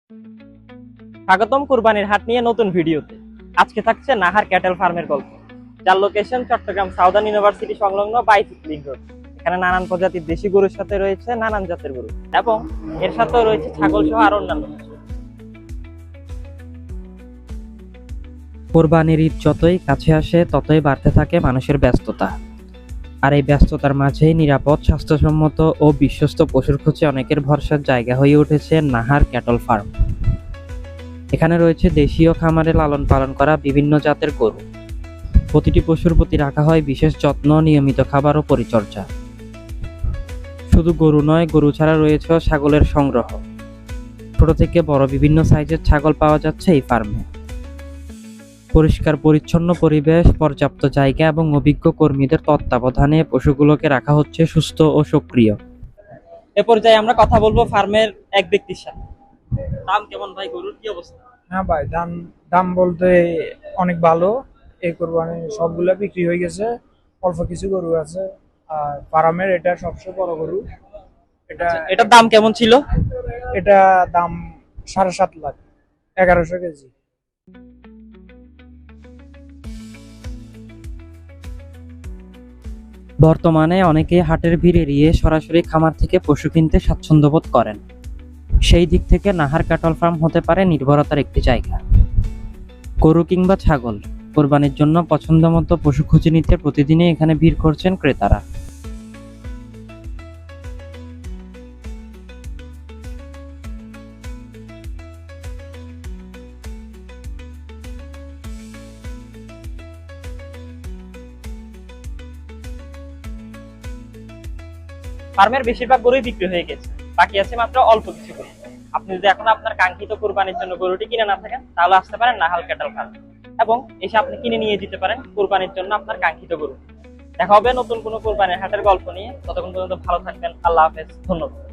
স্বাগতম কুরবানির হাট নিয়ে নতুন ভিডিওতে। আজকে থাকছে নাহার ক্যাটেল ফার্মের গল্প, যার লোকেশন চট্টগ্রাম সাউদার্ন ইউনিভার্সিটি সংলগ্ন বাইসিক লিংক রোড। এখানে নানান প্রজাতির দেশি গরুর সাথে রয়েছে নানান জাতের গরু এবং এর সাথেও রয়েছে ছাগল সহ আর অন্যান্য কিছু। কোরবানির ঈদ যতই কাছে আসে ততই বাড়তে থাকে মানুষের ব্যস্ততা। আর এই ব্যস্ততার মাঝেই নিরাপদ, স্বাস্থ্যসম্মত ও বিশ্বস্ত পশুর খোঁজে অনেকের ভরসার জায়গা হয়ে উঠেছে নাহার ক্যাটল ফার্ম। এখানে রয়েছে দেশীয় খামারে লালন পালন করা বিভিন্ন জাতের গরু। প্রতিটি পশুর প্রতি রাখা হয় বিশেষ যত্ন, নিয়মিত খাবার ও পরিচর্যা। শুধু গরু নয়, গরু ছাড়া রয়েছে ছাগলের সংগ্রহ। ছোট থেকে বড় বিভিন্ন সাইজের ছাগল পাওয়া যাচ্ছে এই ফার্মে। পরিষ্কার পরিচ্ছন্ন পরিবেশ, পর্যাপ্ত জায়গা এবং অভিজ্ঞ কর্মীদের তত্ত্বাবধানে পশুগুলোকে রাখা হচ্ছে সুস্থ ও সক্রিয়। এ পর্যায়ে আমরা কথা বলবো ফার্মের এক ব্যক্তির সাথে। দাম কেমন ভাই, গরুর কি অবস্থা? হ্যাঁ ভাই, দাম দাম বলতে অনেক ভালো। এই কোরবানি সবগুলা বিক্রি হয়ে গেছে, অল্প কিছু গরু আছে। আর ফার্মের এটা সবচেয়ে বড় গরু। এটার দাম কেমন ছিল? এটা দাম 7.5 লাখ, 1100 কেজি। বর্তমানে অনেকে হাটের ভিড় এড়িয়ে সরাসরি খামার থেকে পশু কিনতে স্বাচ্ছন্দ্য বোধ করেন। সেই দিক থেকে নাহার ক্যাটল ফার্ম হতে পারে নির্ভরতার একটি জায়গা। গরু কিংবা ছাগল, কোরবানির জন্য পছন্দমতো পশু খুঁজে নিতে প্রতিদিনই এখানে ভিড় করছেন ক্রেতারা। ফার্মের বেশিরভাগ গরুই বিক্রি হয়ে গেছে, বাকি আছে মাত্র অল্প কিছু গরু। আপনি যদি এখন আপনার কাঙ্ক্ষিত কুরবানির জন্য গরুটি কিনে না থাকেন, তাহলে আসতে পারেন নাহার ক্যাটল ফার্ম এবং এসে আপনি কিনে নিয়ে যেতে পারেন কুরবানির জন্য আপনার কাঙ্ক্ষিত গরু। দেখা হবে নতুন কোনো কুরবানির হাটের গল্প নিয়ে। ততক্ষণ পর্যন্ত ভালো থাকবেন। আল্লাহ হাফেজ, ধন্যবাদ।